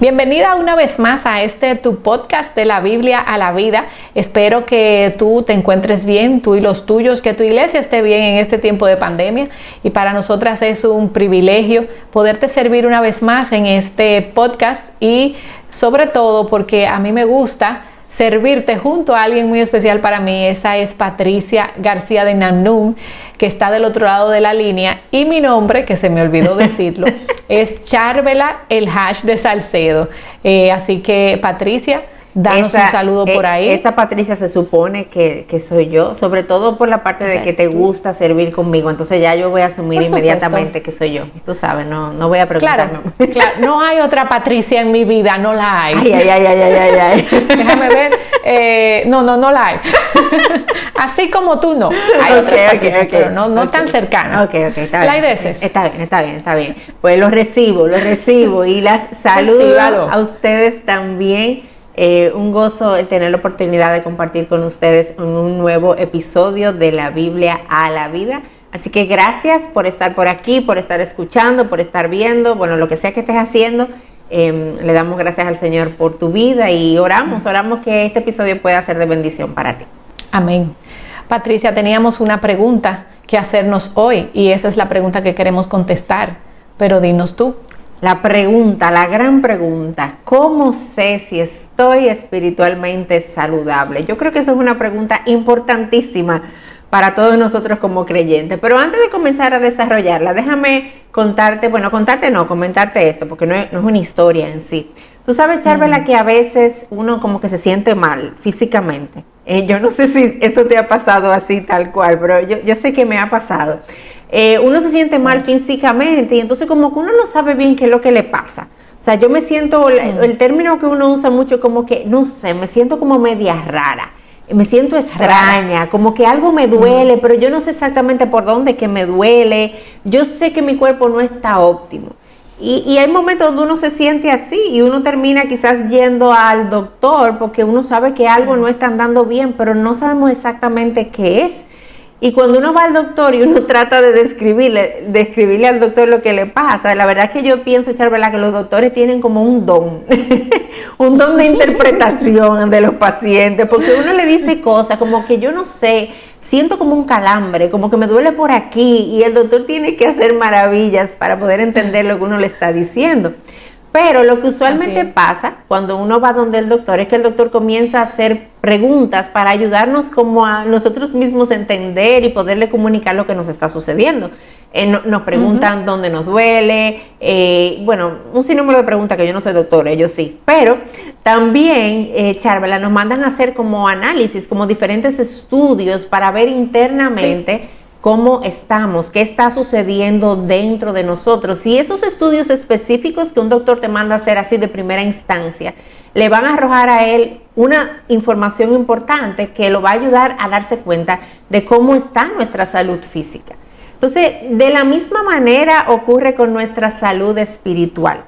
Bienvenida una vez más a tu podcast de la Biblia a la vida. Espero que tú te encuentres bien, tú y los tuyos, que tu iglesia esté bien en este tiempo de pandemia. Y para nosotras es un privilegio poderte servir una vez más en este podcast y sobre todo porque a mí me gusta servirte junto a alguien muy especial para mí. Esa es Patricia García de Namnum, que está del otro lado de la línea, y mi nombre, que se me olvidó decirlo, es Charvela el Hash de Salcedo. Así que Patricia, danos un saludo por ahí. Esa Patricia se supone que soy yo, sobre todo por la parte de que te gusta servir conmigo, entonces ya yo voy a asumir inmediatamente que soy yo. Tú sabes, no voy a preguntarme. Claro, no hay otra Patricia en mi vida, no la hay. Ay. Déjame ver, no la hay. Así como tú no, hay otras Patricias, pero no tan cercanas. Ok, está bien. ¿La hay veces? Está bien. Pues lo recibo y las saludo a ustedes también. Un gozo el tener la oportunidad de compartir con ustedes un nuevo episodio de la Biblia a la vida. Así que gracias por estar por aquí, por estar escuchando, por estar viendo, bueno, lo que sea que estés haciendo. Le damos gracias al Señor por tu vida y oramos que este episodio pueda ser de bendición para ti. Amén. Patricia, teníamos una pregunta que hacernos hoy y esa es la pregunta que queremos contestar, pero dinos tú. La gran pregunta, ¿cómo sé si estoy espiritualmente saludable? Yo creo que eso es una pregunta importantísima para todos nosotros como creyentes. Pero antes de comenzar a desarrollarla, déjame comentarte esto, porque no es una historia en sí. Tú sabes, Charvela, que a veces uno como que se siente mal físicamente. Yo no sé si esto te ha pasado así tal cual, pero yo sé que me ha pasado. Uno se siente mal físicamente y entonces como que uno no sabe bien qué es lo que le pasa. O sea, yo me siento, el término que uno usa mucho como que, no sé, me siento como media rara, me siento extraña, como que algo me duele, pero yo no sé exactamente por dónde que me duele, yo sé que mi cuerpo no está óptimo. Y hay momentos donde uno se siente así y uno termina quizás yendo al doctor porque uno sabe que algo no está andando bien, pero no sabemos exactamente qué es. Y cuando uno va al doctor y uno trata de describirle al doctor lo que le pasa, la verdad es que yo pienso, Charvela, que los doctores tienen como un don, un don de interpretación de los pacientes, porque uno le dice cosas como que yo no sé, siento como un calambre, como que me duele por aquí, y el doctor tiene que hacer maravillas para poder entender lo que uno le está diciendo. Pero lo que usualmente pasa cuando uno va donde el doctor es que el doctor comienza a hacer preguntas para ayudarnos como a nosotros mismos entender y poderle comunicar lo que nos está sucediendo. Nos preguntan dónde nos duele, un sinnúmero de preguntas que yo no soy doctora, yo sí. Pero también, Charvela, nos mandan a hacer como análisis, como diferentes estudios para ver internamente cómo estamos, qué está sucediendo dentro de nosotros. Y esos estudios específicos que un doctor te manda a hacer así de primera instancia, le van a arrojar a él una información importante que lo va a ayudar a darse cuenta de cómo está nuestra salud física. Entonces, de la misma manera ocurre con nuestra salud espiritual.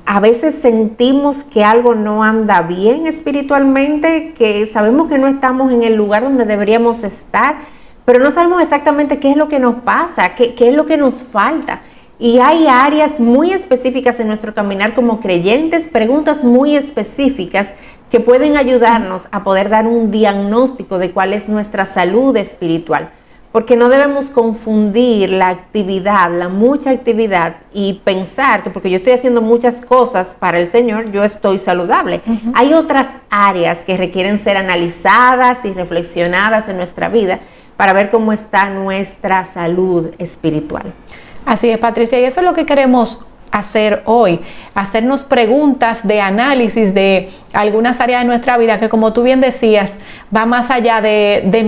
A veces sentimos que algo no anda bien espiritualmente, que sabemos que no estamos en el lugar donde deberíamos estar, pero no sabemos exactamente qué es lo que nos pasa, qué es lo que nos falta. Y hay áreas muy específicas en nuestro caminar como creyentes, preguntas muy específicas que pueden ayudarnos a poder dar un diagnóstico de cuál es nuestra salud espiritual. Porque no debemos confundir la actividad, la mucha actividad, y pensar que porque yo estoy haciendo muchas cosas para el Señor, yo estoy saludable. Hay otras áreas que requieren ser analizadas y reflexionadas en nuestra vida para ver cómo está nuestra salud espiritual. Así es, Patricia, y eso es lo que queremos hacer hoy, hacernos preguntas de análisis de algunas áreas de nuestra vida que, como tú bien decías, va más allá de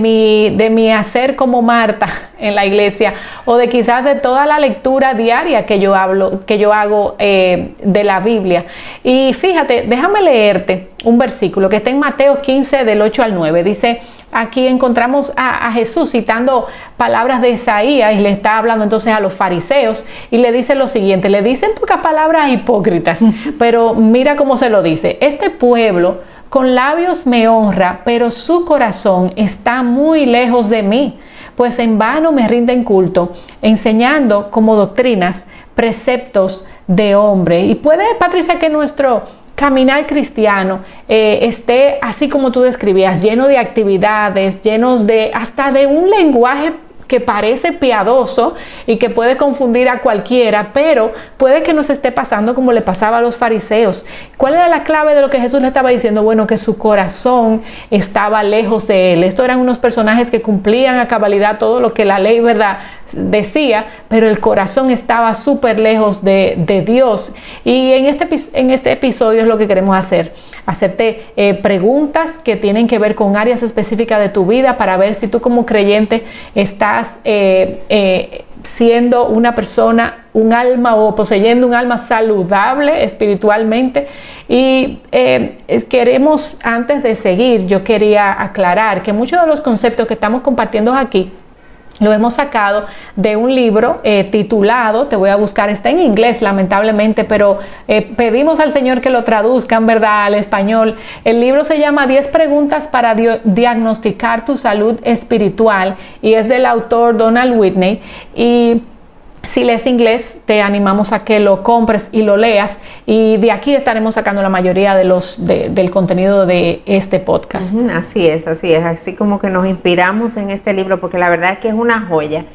mi hacer como Marta en la iglesia, o de quizás de toda la lectura diaria que yo hago de la Biblia. Y fíjate, déjame leerte un versículo que está en Mateo 15 del 8 al 9. Dice, aquí encontramos a Jesús citando palabras de Isaías y le está hablando entonces a los fariseos y le dice lo siguiente, le dice en pocas palabras hipócritas, pero mira cómo se lo dice, este pueblo con labios me honra, pero su corazón está muy lejos de mí, pues en vano me rinden culto, enseñando como doctrinas preceptos de hombre. Y puede, Patricia, que nuestro caminar cristiano esté así como tú describías, lleno de actividades, llenos de hasta de un lenguaje que parece piadoso y que puede confundir a cualquiera, pero puede que nos esté pasando como le pasaba a los fariseos. ¿Cuál era la clave de lo que Jesús le estaba diciendo? Bueno, que su corazón estaba lejos de él. Estos eran unos personajes que cumplían a cabalidad todo lo que la ley, ¿verdad?, decía, pero el corazón estaba súper lejos de Dios. Y en este episodio es lo que queremos hacer, hacerte preguntas que tienen que ver con áreas específicas de tu vida para ver si tú como creyente estás siendo una persona, un alma o poseyendo un alma saludable espiritualmente. Y queremos, antes de seguir, yo quería aclarar que muchos de los conceptos que estamos compartiendo aquí lo hemos sacado de un libro titulado, te voy a buscar, está en inglés lamentablemente, pero pedimos al Señor que lo traduzcan, ¿verdad?, al español. El libro se llama 10 preguntas para diagnosticar tu salud espiritual y es del autor Donald Whitney. Y si lees inglés, te animamos a que lo compres y lo leas, y de aquí estaremos sacando la mayoría del contenido de este podcast. Así es, así como que nos inspiramos en este libro, porque la verdad es que es una joya.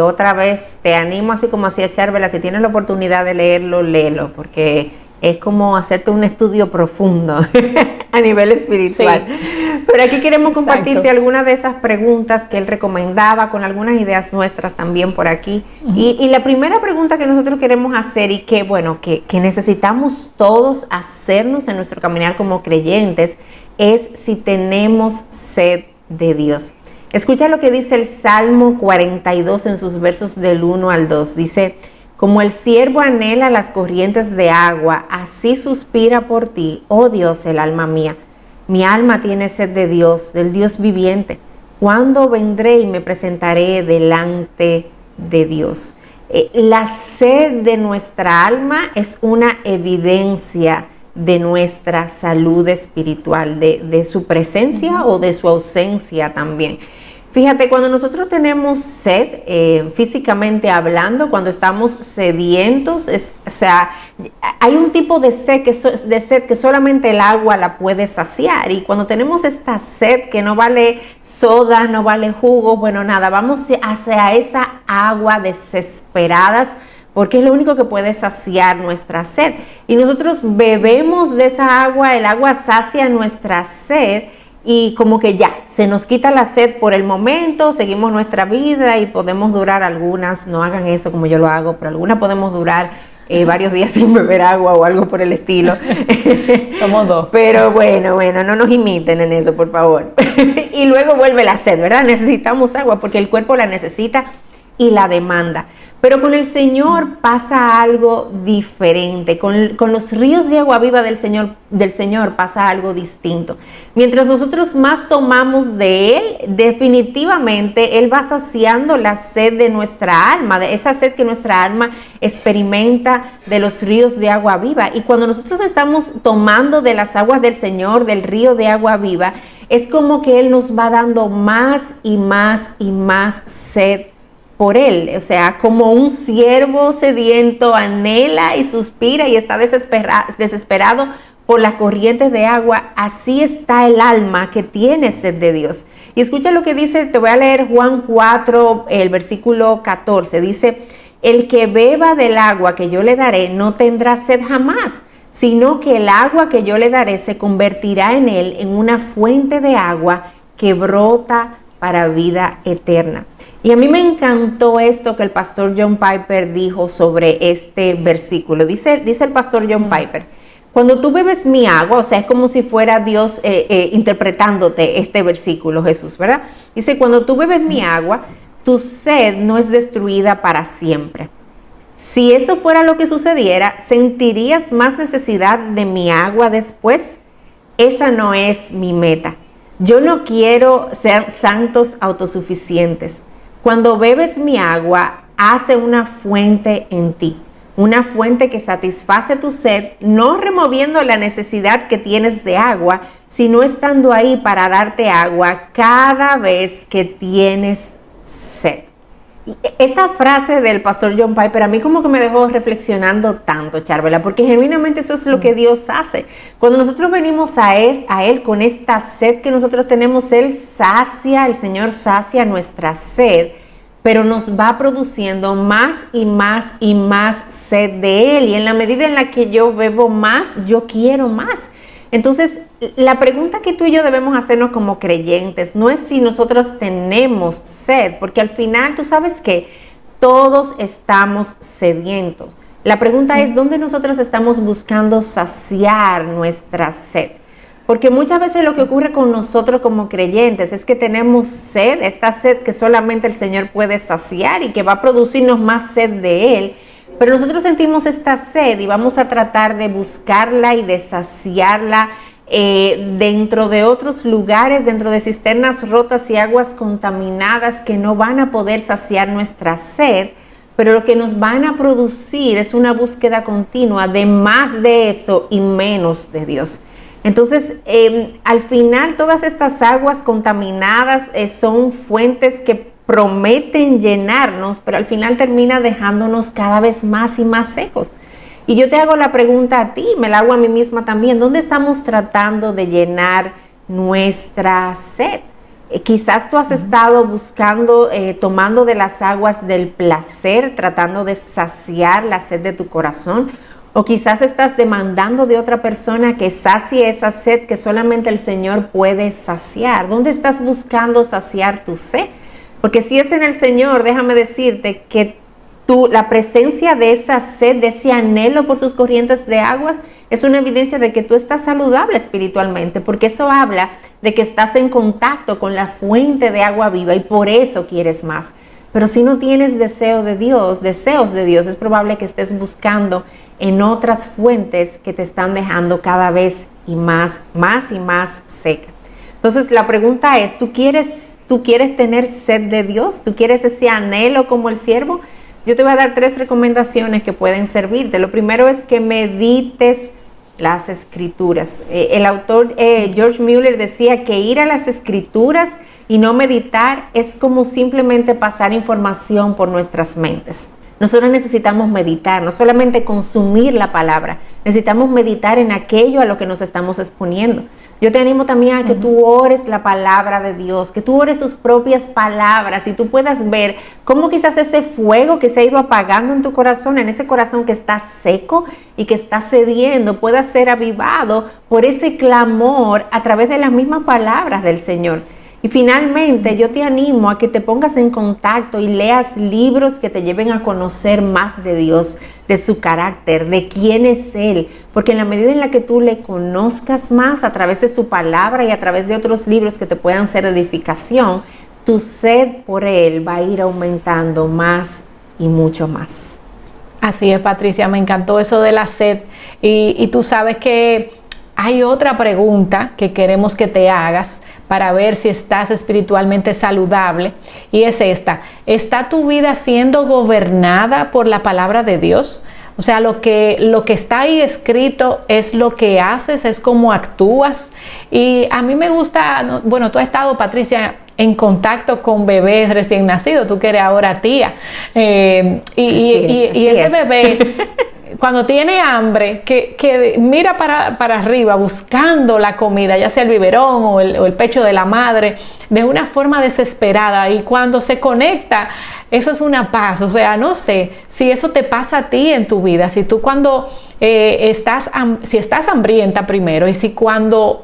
Otra vez te animo, así como hacía Charvela, si tienes la oportunidad de leerlo, léelo, porque es como hacerte un estudio profundo a nivel espiritual. Sí. Pero aquí queremos compartirte algunas de esas preguntas que él recomendaba, con algunas ideas nuestras también por aquí. Y la primera pregunta que nosotros queremos hacer, y que bueno, que necesitamos todos hacernos en nuestro caminar como creyentes, es si tenemos sed de Dios. Escucha lo que dice el Salmo 42 en sus versos del 1 al 2. Dice: como el ciervo anhela las corrientes de agua, así suspira por ti, oh Dios, el alma mía. Mi alma tiene sed de Dios, del Dios viviente. ¿Cuándo vendré y me presentaré delante de Dios? La sed de nuestra alma es una evidencia de nuestra salud espiritual, de su presencia o de su ausencia también. Fíjate, cuando nosotros tenemos sed, físicamente hablando, cuando estamos sedientos, hay un tipo de sed que solamente el agua la puede saciar. Y cuando tenemos esta sed que no vale soda, no vale jugo, bueno, nada, vamos hacia esa agua desesperadas, porque es lo único que puede saciar nuestra sed. Y nosotros bebemos de esa agua, el agua sacia nuestra sed, y como que ya, se nos quita la sed por el momento, seguimos nuestra vida y podemos durar algunas, no hagan eso como yo lo hago, pero algunas podemos durar varios días sin beber agua o algo por el estilo. Somos dos. Pero bueno, no nos imiten en eso, por favor. Y luego vuelve la sed, ¿verdad? Necesitamos agua porque el cuerpo la necesita y la demanda. Pero con el Señor pasa algo diferente. Con los ríos de agua viva del Señor pasa algo distinto. Mientras nosotros más tomamos de Él, definitivamente Él va saciando la sed de nuestra alma, de esa sed que nuestra alma experimenta de los ríos de agua viva. Y cuando nosotros estamos tomando de las aguas del Señor, del río de agua viva, es como que Él nos va dando más y más y más sed por Él. O sea, como un ciervo sediento anhela y suspira y está desesperado por las corrientes de agua, así está el alma que tiene sed de Dios. Y escucha lo que dice, te voy a leer Juan 4, el versículo 14, dice: el que beba del agua que yo le daré no tendrá sed jamás, sino que el agua que yo le daré se convertirá en él en una fuente de agua que brota para vida eterna. Y a mí me encantó esto que el pastor John Piper dijo sobre este versículo. Dice el pastor John Piper: cuando tú bebes mi agua, o sea, es como si fuera Dios interpretándote este versículo, Jesús, ¿verdad? Dice: cuando tú bebes mi agua, tu sed no es destruida para siempre. Si eso fuera lo que sucediera, ¿sentirías más necesidad de mi agua después? esa no es mi meta. Yo no quiero ser santos autosuficientes. Cuando bebes mi agua, hace una fuente en ti. Una fuente que satisface tu sed, no removiendo la necesidad que tienes de agua, sino estando ahí para darte agua cada vez que tienes sed. Esta frase del pastor John Piper a mí como que me dejó reflexionando tanto, Charvela, porque genuinamente eso es lo que Dios hace. Cuando nosotros venimos a él con esta sed que nosotros tenemos, Él sacia, el Señor sacia nuestra sed, pero nos va produciendo más y más y más sed de Él. Y en la medida en la que yo bebo más, yo quiero más. Entonces, la pregunta que tú y yo debemos hacernos como creyentes no es si nosotros tenemos sed, porque al final tú sabes que todos estamos sedientos. La pregunta es, ¿dónde nosotros estamos buscando saciar nuestra sed? Porque muchas veces lo que ocurre con nosotros como creyentes es que tenemos sed, esta sed que solamente el Señor puede saciar y que va a producirnos más sed de Él. Pero nosotros sentimos esta sed y vamos a tratar de buscarla y de saciarla dentro de otros lugares, dentro de cisternas rotas y aguas contaminadas que no van a poder saciar nuestra sed, pero lo que nos van a producir es una búsqueda continua de más de eso y menos de Dios. Entonces, al final todas estas aguas contaminadas son fuentes que prometen llenarnos, pero al final termina dejándonos cada vez más y más secos. Y yo te hago la pregunta a ti, me la hago a mí misma también, ¿dónde estamos tratando de llenar nuestra sed? Quizás tú has estado buscando, tomando de las aguas del placer, tratando de saciar la sed de tu corazón, o quizás estás demandando de otra persona que sacie esa sed que solamente el Señor puede saciar. ¿Dónde estás buscando saciar tu sed? Porque si es en el Señor, déjame decirte que la presencia de esa sed, de ese anhelo por sus corrientes de aguas, es una evidencia de que tú estás saludable espiritualmente, porque eso habla de que estás en contacto con la fuente de agua viva y por eso quieres más. Pero si no tienes deseos de Dios, es probable que estés buscando en otras fuentes que te están dejando cada vez y más y más seca. Entonces la pregunta es, ¿tú quieres tener sed de Dios? ¿Tú quieres ese anhelo como el siervo? Yo te voy a dar 3 recomendaciones que pueden servirte. Lo primero es que medites las escrituras. El autor George Mueller decía que ir a las escrituras y no meditar es como simplemente pasar información por nuestras mentes. Nosotros necesitamos meditar, no solamente consumir la palabra, necesitamos meditar en aquello a lo que nos estamos exponiendo. Yo te animo también a que tú ores la palabra de Dios, que tú ores sus propias palabras y tú puedas ver cómo quizás ese fuego que se ha ido apagando en tu corazón, en ese corazón que está seco y que está cediendo, pueda ser avivado por ese clamor a través de las mismas palabras del Señor. Y finalmente yo te animo a que te pongas en contacto y leas libros que te lleven a conocer más de Dios, de su carácter, de quién es Él. Porque en la medida en la que tú le conozcas más a través de su palabra y a través de otros libros que te puedan ser edificación, tu sed por Él va a ir aumentando más y mucho más. Así es, Patricia, me encantó eso de la sed. Y tú sabes que hay otra pregunta que queremos que te hagas para ver si estás espiritualmente saludable, y es esta: ¿está tu vida siendo gobernada por la palabra de Dios? O sea, lo que está ahí escrito es lo que haces, es cómo actúas. Y a mí me gusta, bueno, tú has estado, Patricia, en contacto con bebés recién nacidos, tú que eres ahora tía, y ese bebé cuando tiene hambre, que mira para arriba buscando la comida, ya sea el biberón o el pecho de la madre, de una forma desesperada, y cuando se conecta, eso es una paz. O sea, no sé si eso te pasa a ti en tu vida, si tú cuando si estás hambrienta primero, y si cuando,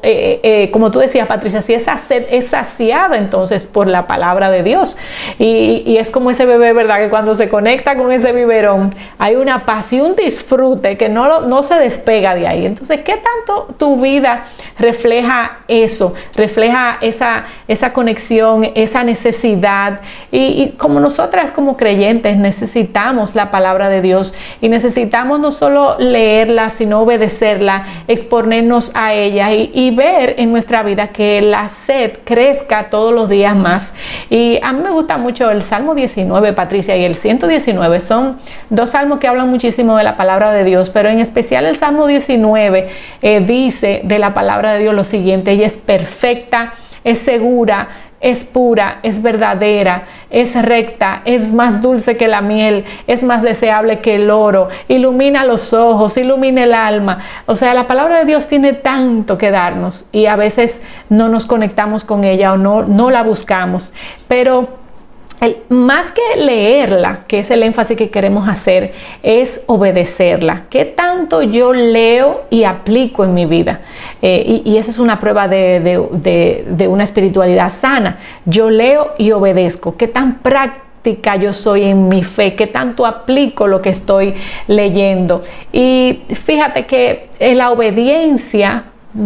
como tú decías, Patricia, si esa sed es saciada entonces por la palabra de Dios, y es como ese bebé, ¿verdad?, que cuando se conecta con ese biberón hay una paz y un disfrute que no se despega de ahí. Entonces, ¿qué tanto tu vida refleja eso? Refleja esa conexión, esa necesidad, y como nosotras nosotras como creyentes necesitamos la palabra de Dios y necesitamos no solo leerla, sino obedecerla, exponernos a ella y ver en nuestra vida que la sed crezca todos los días más. Y a mí me gusta mucho el Salmo 19, Patricia, y el 119. Son dos salmos que hablan muchísimo de la palabra de Dios, pero en especial el Salmo 19 dice de la palabra de Dios lo siguiente: ella es perfecta, es segura, es pura, es verdadera, es recta, es más dulce que la miel, es más deseable que el oro, ilumina los ojos, ilumina el alma. O sea, la palabra de Dios tiene tanto que darnos y a veces no nos conectamos con ella o no la buscamos, pero más que leerla, que es el énfasis que queremos hacer, es obedecerla. ¿Qué tanto yo leo y aplico en mi vida? Y esa es una prueba de una espiritualidad sana. Yo leo y obedezco. ¿Qué tan práctica yo soy en mi fe? ¿Qué tanto aplico lo que estoy leyendo? Y fíjate que la obediencia,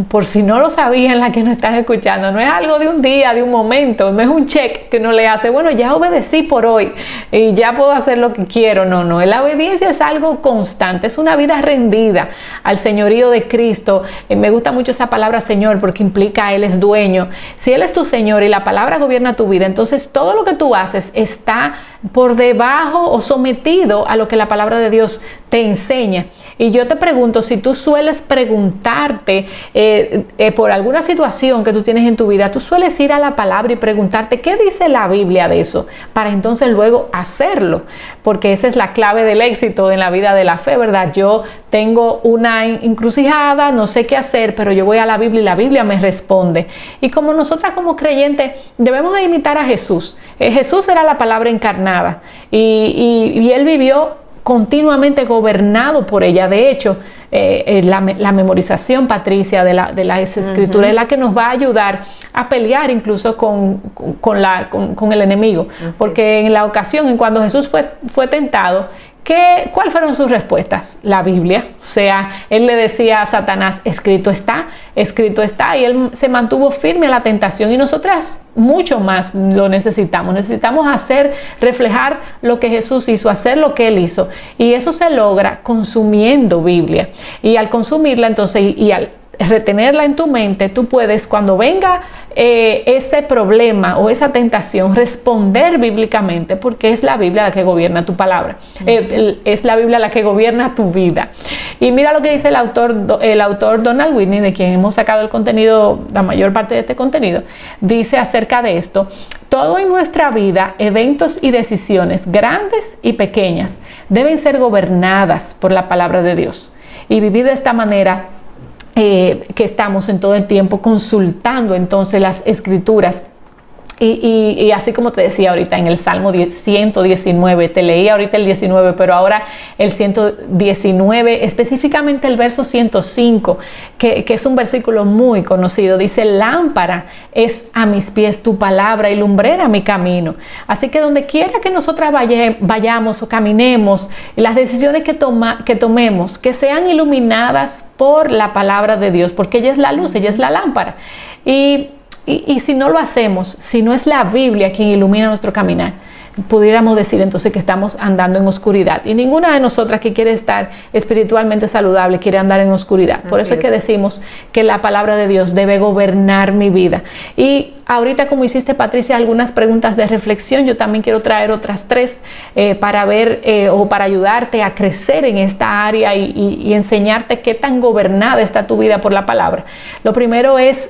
por si no lo sabían las que nos están escuchando, no es algo de un día, de un momento, no es un check que uno le hace, bueno, ya obedecí por hoy y ya puedo hacer lo que quiero. No, la obediencia es algo constante, es una vida rendida al señorío de Cristo. Me gusta mucho esa palabra Señor porque implica Él es dueño. Si Él es tu Señor y la palabra gobierna tu vida, entonces todo lo que tú haces está por debajo o sometido a lo que la palabra de Dios te enseña. Y yo te pregunto, si tú sueles preguntarte por alguna situación que tú tienes en tu vida, tú sueles ir a la palabra y preguntarte qué dice la Biblia de eso, para entonces luego hacerlo, porque esa es la clave del éxito en la vida de la fe, ¿verdad? Yo tengo una encrucijada, no sé qué hacer, pero yo voy a la Biblia y la Biblia me responde. Y como nosotras como creyentes debemos de imitar a Jesús. Jesús era la palabra encarnada y Él vivió continuamente gobernado por ella. De hecho, la memorización, Patricia, de las escrituras es la que nos va a ayudar a pelear incluso con el enemigo. Porque en la ocasión en cuando Jesús fue tentado, ¿cuáles fueron sus respuestas? La Biblia. O sea, él le decía a Satanás, escrito está, y él se mantuvo firme a la tentación, y nosotras mucho más lo necesitamos. Necesitamos reflejar lo que Jesús hizo, hacer lo que Él hizo, y eso se logra consumiendo Biblia, y al consumirla entonces y al retenerla en tu mente, tú puedes, cuando venga ese problema o esa tentación, responder bíblicamente, porque es la Biblia la que gobierna tu palabra, es la Biblia la que gobierna tu vida. Y mira lo que dice el autor Donald Whitney, de quien hemos sacado el contenido, la mayor parte de este contenido. Dice acerca de esto: todo en nuestra vida, eventos y decisiones grandes y pequeñas, deben ser gobernadas por la palabra de Dios, y vivir de esta manera que estamos en todo el tiempo consultando entonces las escrituras. Y así como te decía ahorita en el Salmo 119, te leí ahorita el 19, pero ahora el 119, específicamente el verso 105, que es un versículo muy conocido, dice: lámpara es a mis pies tu palabra y lumbrera mi camino. Así que donde quiera que nosotras vayamos o caminemos, las decisiones que tomemos, que sean iluminadas por la palabra de Dios, porque ella es la luz, ella es la lámpara. Y si no lo hacemos, si no es la Biblia quien ilumina nuestro caminar, pudiéramos decir entonces que estamos andando en oscuridad. Y ninguna de nosotras que quiere estar espiritualmente saludable quiere andar en oscuridad. Por eso es que decimos que la palabra de Dios debe gobernar mi vida. Y ahorita, como hiciste, Patricia, algunas preguntas de reflexión, yo también quiero traer otras 3 para ver o para ayudarte a crecer en esta área y enseñarte qué tan gobernada está tu vida por la palabra. Lo primero es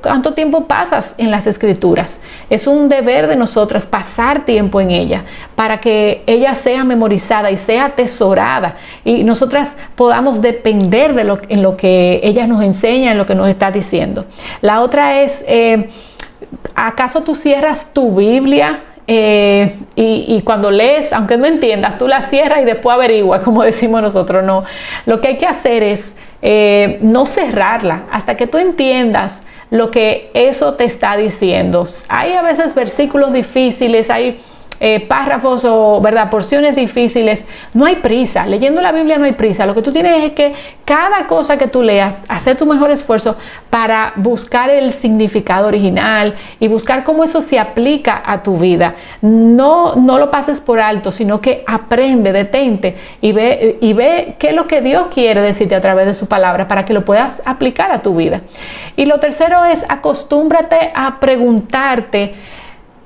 ¿cuánto tiempo pasas en las escrituras? Es un deber de nosotras pasar tiempo en ella para que ella sea memorizada y sea atesorada, y nosotras podamos depender en lo que ella nos enseña, en lo que nos está diciendo. La otra es, ¿acaso tú cierras tu Biblia y cuando lees, aunque no entiendas, tú la cierras y después averiguas, como decimos nosotros? No, lo que hay que hacer es no cerrarla hasta que tú entiendas lo que eso te está diciendo. Hay a veces versículos difíciles, hay párrafos o, ¿verdad?, porciones difíciles. No hay prisa, leyendo la Biblia no hay prisa. Lo que tú tienes es que cada cosa que tú leas, hacer tu mejor esfuerzo para buscar el significado original y buscar cómo eso se aplica a tu vida. No lo pases por alto, sino que aprende, detente y ve qué es lo que Dios quiere decirte a través de su palabra para que lo puedas aplicar a tu vida. Y lo tercero es acostúmbrate a preguntarte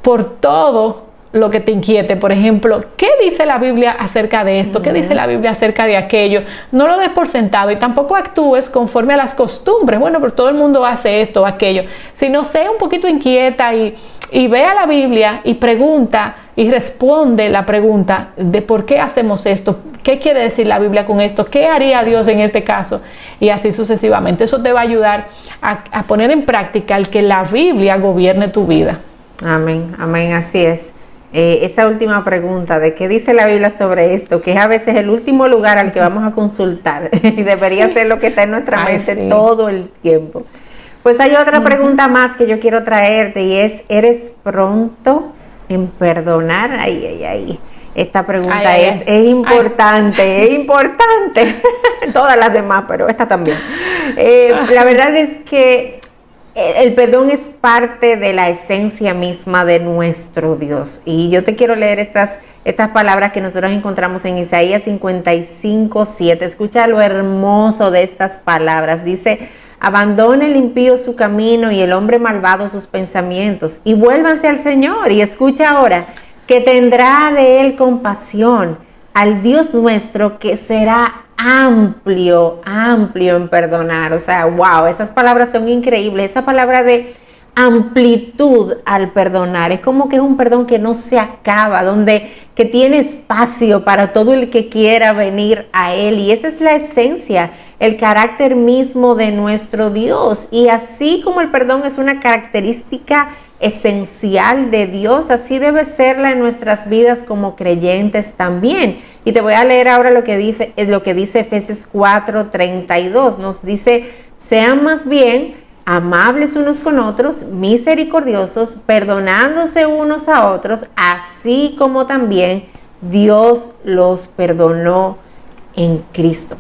por todo lo que te inquiete. Por ejemplo, ¿qué dice la Biblia acerca de esto? ¿Qué dice la Biblia acerca de aquello? No lo des por sentado y tampoco actúes conforme a las costumbres. Bueno, pero todo el mundo hace esto o aquello. Sino sé un poquito inquieta y ve a la Biblia y pregunta y responde la pregunta de por qué hacemos esto, qué quiere decir la Biblia con esto, qué haría Dios en este caso, y así sucesivamente. Eso te va a ayudar a poner en práctica el que la Biblia gobierne tu vida. Amén, amén, así es. Esa última pregunta de qué dice la Biblia sobre esto, que es a veces el último lugar al que vamos a consultar y debería ser lo que está en nuestra mente todo el tiempo. Pues hay otra pregunta más que yo quiero traerte y es, ¿eres pronto en perdonar? Ay. Esta pregunta es importante, es importante. Todas las demás, pero esta también. La verdad es que el perdón es parte de la esencia misma de nuestro Dios. Y yo te quiero leer estas palabras que nosotros encontramos en Isaías 55:7. Escucha lo hermoso de estas palabras. Dice: abandone el impío su camino y el hombre malvado sus pensamientos, y vuélvanse al Señor. Y escucha ahora, que tendrá de él compasión, al Dios nuestro, que será amplio en perdonar. O sea, wow, esas palabras son increíbles. Esa palabra de amplitud al perdonar, es como que es un perdón que no se acaba, que tiene espacio para todo el que quiera venir a él. Y esa es la esencia, el carácter mismo de nuestro Dios. Y así como el perdón es una característica esencial de Dios, así debe serla en nuestras vidas como creyentes también. Y te voy a leer ahora lo que dice Efesios 4:32. Nos dice: sean más bien amables unos con otros, misericordiosos, perdonándose unos a otros, así como también Dios los perdonó en Cristo.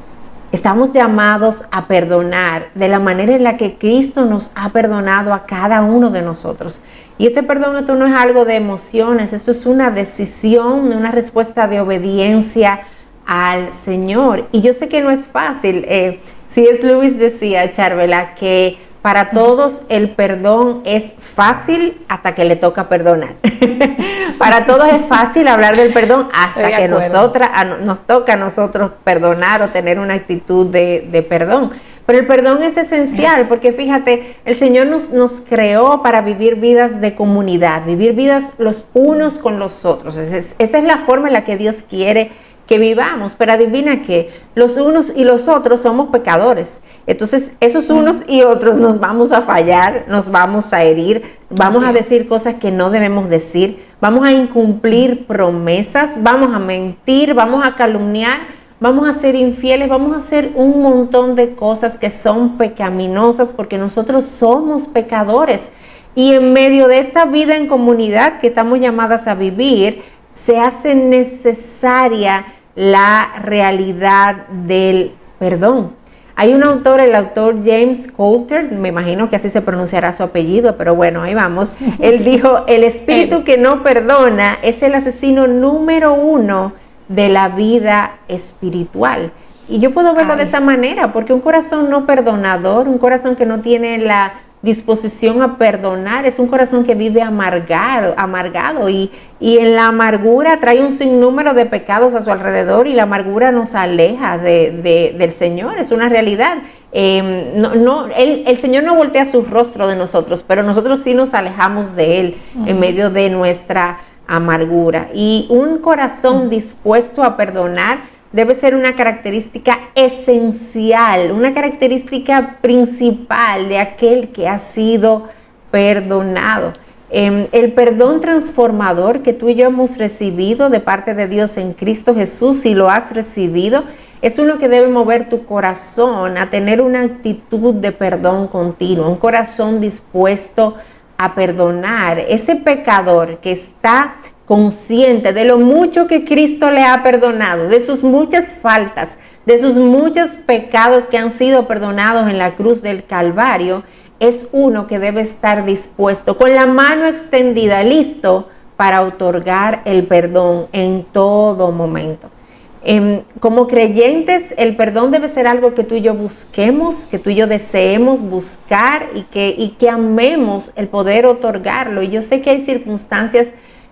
Estamos llamados a perdonar de la manera en la que Cristo nos ha perdonado a cada uno de nosotros. Y este perdón, esto no es algo de emociones, esto es una decisión, una respuesta de obediencia al Señor. Y yo sé que no es fácil. C.S. Lewis decía, Charvela, que para todos el perdón es fácil hasta que le toca perdonar. Para todos es fácil hablar del perdón hasta que nos toca a nosotros perdonar o tener una actitud de perdón. Pero el perdón es esencial porque fíjate, el Señor nos creó para vivir vidas de comunidad, vivir vidas los unos con los otros. Esa es la forma en la que Dios quiere que vivamos. Pero adivina que los unos y los otros somos pecadores. Entonces, esos unos y otros nos vamos a fallar, nos vamos a herir, vamos a decir cosas que no debemos decir, vamos a incumplir promesas, vamos a mentir, vamos a calumniar, vamos a ser infieles, vamos a hacer un montón de cosas que son pecaminosas porque nosotros somos pecadores. Y en medio de esta vida en comunidad que estamos llamadas a vivir, se hace necesaria la realidad del perdón. Hay un autor, el autor James Coulter, me imagino que así se pronunciará su apellido, pero bueno, ahí vamos. Él dijo: el espíritu que no perdona es el asesino número 1 de la vida espiritual. Y yo puedo verlo de esa manera, porque un corazón no perdonador, un corazón que no tiene la disposición a perdonar, es un corazón que vive amargado y en la amargura trae un sinnúmero de pecados a su alrededor, y la amargura nos aleja del Señor, es una realidad. El Señor no voltea su rostro de nosotros, pero nosotros sí nos alejamos de Él en medio de nuestra amargura. Y un corazón dispuesto a perdonar debe ser una característica esencial, una característica principal de aquel que ha sido perdonado. El perdón transformador que tú y yo hemos recibido de parte de Dios en Cristo Jesús, si lo has recibido, es uno que debe mover tu corazón a tener una actitud de perdón continuo, un corazón dispuesto a perdonar. Ese pecador que está consciente de lo mucho que Cristo le ha perdonado, de sus muchas faltas, de sus muchos pecados que han sido perdonados en la cruz del Calvario, es uno que debe estar dispuesto, con la mano extendida, listo para otorgar el perdón en todo momento. Como creyentes, el perdón debe ser algo que tú y yo busquemos, que tú y yo deseemos buscar y que amemos el poder otorgarlo. Y yo sé que hay circunstancias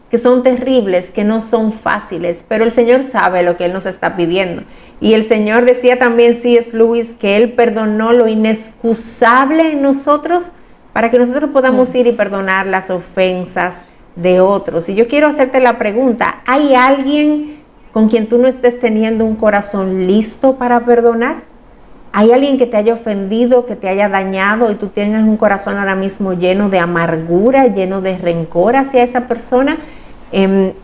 que son terribles, que no son fáciles, pero el Señor sabe lo que Él nos está pidiendo. Y el Señor decía también, C.S. Lewis, que Él perdonó lo inexcusable en nosotros para que nosotros podamos ir y perdonar las ofensas de otros. Y yo quiero hacerte la pregunta, ¿hay alguien con quien tú no estés teniendo un corazón listo para perdonar? ¿Hay alguien que te haya ofendido, que te haya dañado y tú tengas un corazón ahora mismo lleno de amargura, lleno de rencor hacia esa persona?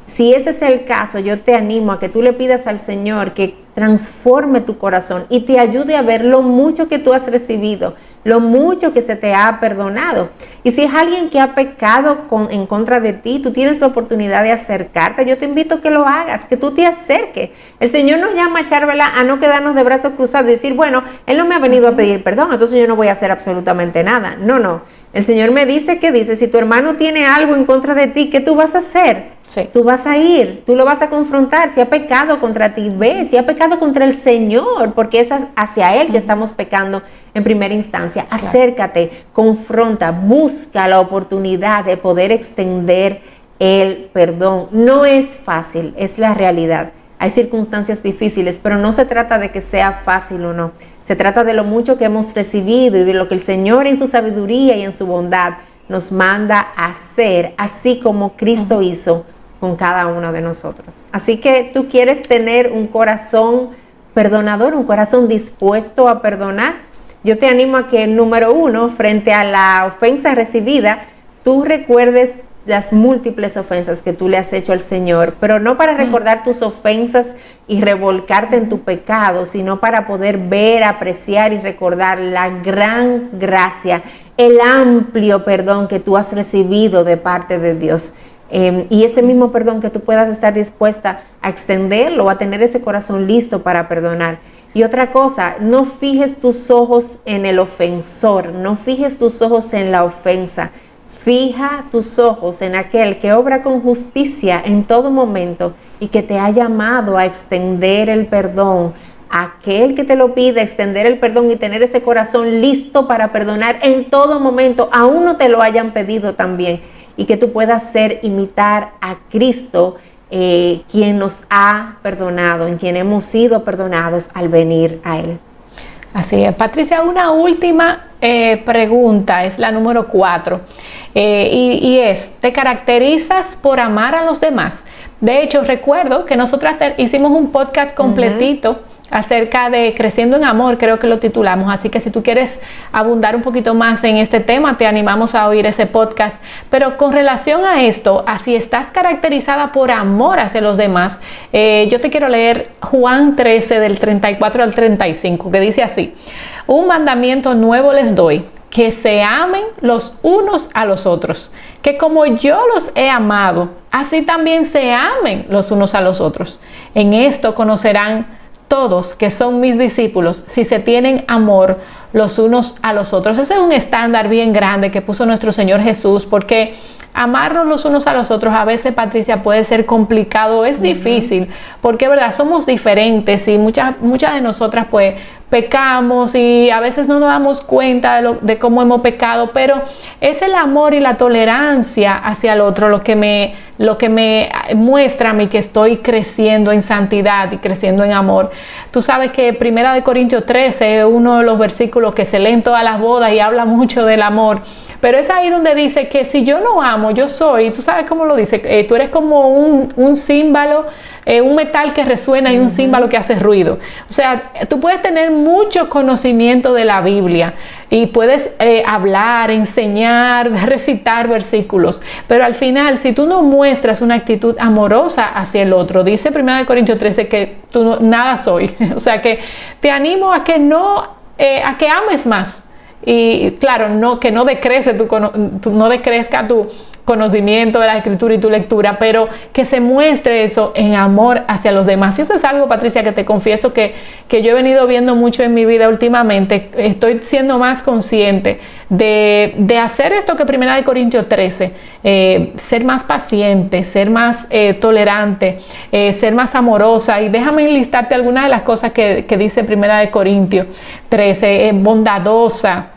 Si ese es el caso, yo te animo a que tú le pidas al Señor que transforme tu corazón y te ayude a ver lo mucho que tú has recibido, lo mucho que se te ha perdonado. Y si es alguien que ha pecado en contra de ti, tú tienes la oportunidad de acercarte. Yo te invito a que lo hagas, que tú te acerques. El Señor nos llama, Charvela, a no quedarnos de brazos cruzados y decir, bueno, Él no me ha venido a pedir perdón, entonces yo no voy a hacer absolutamente nada. No. El Señor me dice que dice, si tu hermano tiene algo en contra de ti, ¿qué tú vas a hacer? Sí. Tú vas a ir, tú lo vas a confrontar. Si ha pecado contra ti, ve. Si ha pecado contra el Señor, porque es hacia Él que estamos pecando en primera instancia. Claro. Acércate, confronta, busca la oportunidad de poder extender el perdón. No es fácil, es la realidad. Hay circunstancias difíciles, pero no se trata de que sea fácil o no. Se trata de lo mucho que hemos recibido y de lo que el Señor en su sabiduría y en su bondad nos manda a hacer, así como Cristo hizo con cada uno de nosotros. Así que tú quieres tener un corazón perdonador, un corazón dispuesto a perdonar. Yo te animo a que, número uno, frente a la ofensa recibida, tú recuerdes las múltiples ofensas que tú le has hecho al Señor, pero no para recordar tus ofensas y revolcarte en tu pecado, sino para poder ver, apreciar y recordar la gran gracia, el amplio perdón que tú has recibido de parte de Dios. Y ese mismo perdón que tú puedas estar dispuesta a extenderlo, a tener ese corazón listo para perdonar. Y otra cosa, no fijes tus ojos en el ofensor, no fijes tus ojos en la ofensa. Fija tus ojos en aquel que obra con justicia en todo momento y que te ha llamado a extender el perdón. Aquel que te lo pide, extender el perdón y tener ese corazón listo para perdonar en todo momento, aún no te lo hayan pedido también. Y que tú puedas imitar a Cristo, quien nos ha perdonado, en quien hemos sido perdonados al venir a Él. Así es. Patricia, una última pregunta, es la número 4, y es, ¿te caracterizas por amar a los demás? De hecho, recuerdo que nosotras hicimos un podcast completito acerca de Creciendo en Amor, creo que lo titulamos, así que si tú quieres abundar un poquito más en este tema, te animamos a oír ese podcast. Pero con relación a esto, a si estás caracterizada por amor hacia los demás, yo te quiero leer Juan 13 del 34 al 35, que dice así: un mandamiento nuevo les doy, que se amen los unos a los otros, que como yo los he amado, así también se amen los unos a los otros. En esto conocerán todos que son mis discípulos, si se tienen amor los unos a los otros. Ese es un estándar bien grande que puso nuestro Señor Jesús, porque amarnos los unos a los otros a veces, Patricia, puede ser complicado, es difícil, porque verdad, somos diferentes y muchas de nosotras pues pecamos y a veces no nos damos cuenta de cómo hemos pecado, pero es el amor y la tolerancia hacia el otro lo que me muestra a mí que estoy creciendo en santidad y creciendo en amor. Tú sabes que 1 Corintios 13 es uno de los versículos que se leen todas las bodas y habla mucho del amor, pero es ahí donde dice que si yo no amo, yo soy, tú sabes cómo lo dice, tú eres como un címbalo, un metal que resuena y un címbalo que hace ruido. O sea, tú puedes tener mucho conocimiento de la Biblia y puedes hablar, enseñar, recitar versículos, pero al final, si tú no muestras una actitud amorosa hacia el otro, dice 1 Corintios 13 que tú nada soy. O sea, que te animo a que a que ames más. Y claro, que no decrezca conocimiento de la Escritura y tu lectura, pero que se muestre eso en amor hacia los demás. Y eso es algo, Patricia, que te confieso que yo he venido viendo mucho en mi vida últimamente. Estoy siendo más consciente de hacer esto que 1 Corintios 13, ser más paciente, ser más tolerante, ser más amorosa. Y déjame enlistarte algunas de las cosas que dice 1 Corintios 13, bondadosa,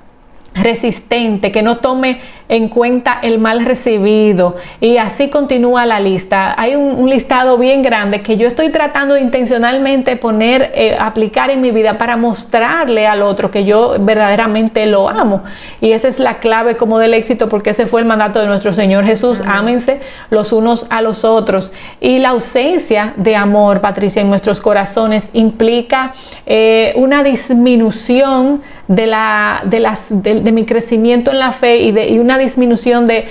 resistente, que no tome en cuenta el mal recibido, y así continúa la lista. Hay un listado bien grande que yo estoy tratando de intencionalmente aplicar en mi vida para mostrarle al otro que yo verdaderamente lo amo, y esa es la clave como del éxito, porque ese fue el mandato de nuestro Señor Jesús. Ámense los unos a los otros. Y la ausencia de amor, Patricia, en nuestros corazones implica una disminución de mi crecimiento en la fe y una disminución de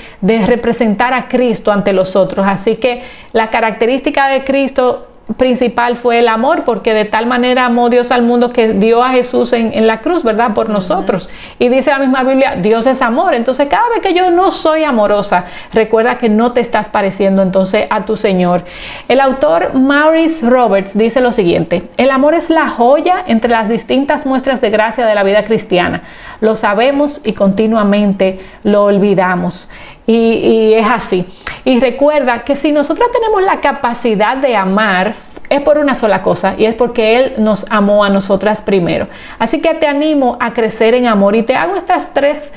representar a Cristo ante los otros. Así que la característica de Cristo principal fue el amor, porque de tal manera amó Dios al mundo que dio a Jesús en la cruz, ¿verdad? Por nosotros. Y dice la misma Biblia, Dios es amor. Entonces, cada vez que yo no soy amorosa, recuerda que no te estás pareciendo entonces a tu Señor. El autor Maurice Roberts dice lo siguiente: el amor es la joya entre las distintas muestras de gracia de la vida cristiana. Lo sabemos y continuamente lo olvidamos. Y es así. Y recuerda que si nosotros tenemos la capacidad de amar, es por una sola cosa, y es porque Él nos amó a nosotras primero. Así que te animo a crecer en amor, y te hago estas tres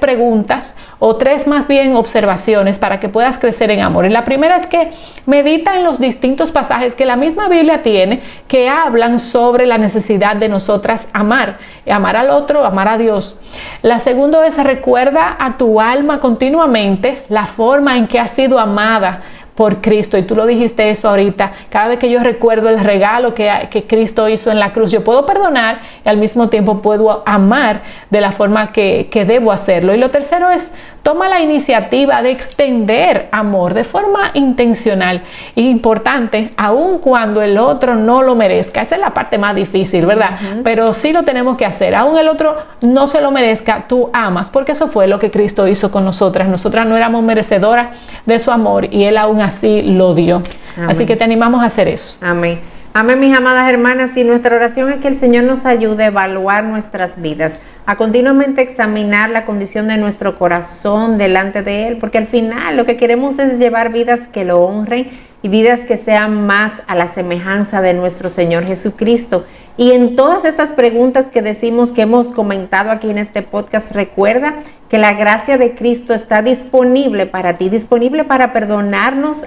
preguntas, o tres más bien observaciones, para que puedas crecer en amor. Y la primera es que medita en los distintos pasajes que la misma Biblia tiene, que hablan sobre la necesidad de nosotras amar al otro, amar a Dios. La segunda es: recuerda a tu alma continuamente la forma en que ha sido amada por Cristo. Y tú lo dijiste eso ahorita. Cada vez que yo recuerdo el regalo que Cristo hizo en la cruz, yo puedo perdonar y al mismo tiempo puedo amar de la forma que debo hacerlo. Y lo tercero es: toma la iniciativa de extender amor de forma intencional e importante, aun cuando el otro no lo merezca. Esa es la parte más difícil, ¿verdad? Pero sí lo tenemos que hacer. Aun el otro no se lo merezca, tú amas, porque eso fue lo que Cristo hizo con nosotras. Nosotras no éramos merecedoras de su amor, y Él aún así lo dio. Amén. Así que te animamos a hacer eso. Amén. Amén, mis amadas hermanas, y nuestra oración es que el Señor nos ayude a evaluar nuestras vidas, a continuamente examinar la condición de nuestro corazón delante de Él, porque al final lo que queremos es llevar vidas que lo honren y vidas que sean más a la semejanza de nuestro Señor Jesucristo. Y en todas estas preguntas que decimos, que hemos comentado aquí en este podcast, recuerda que la gracia de Cristo está disponible para ti, disponible para perdonarnos,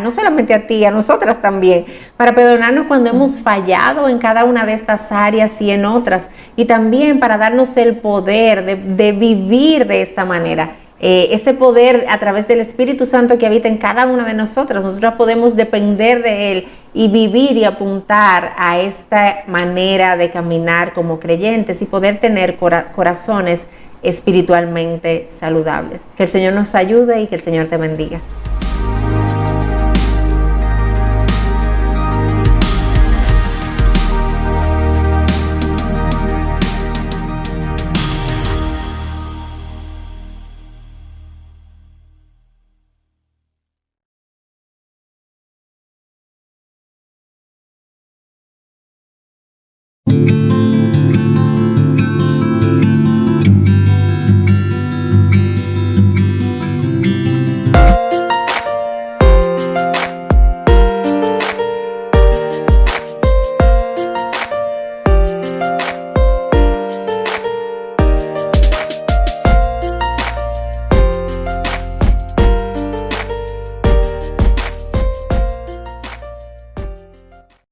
no solamente a ti, a nosotras también, para perdonarnos cuando hemos fallado en cada una de estas áreas y en otras, y también para darnos el poder de vivir de esta manera. Ese poder a través del Espíritu Santo que habita en cada una de nosotras. Nosotros podemos depender de Él y vivir y apuntar a esta manera de caminar como creyentes y poder tener corazones espiritualmente saludables. Que el Señor nos ayude y que el Señor te bendiga.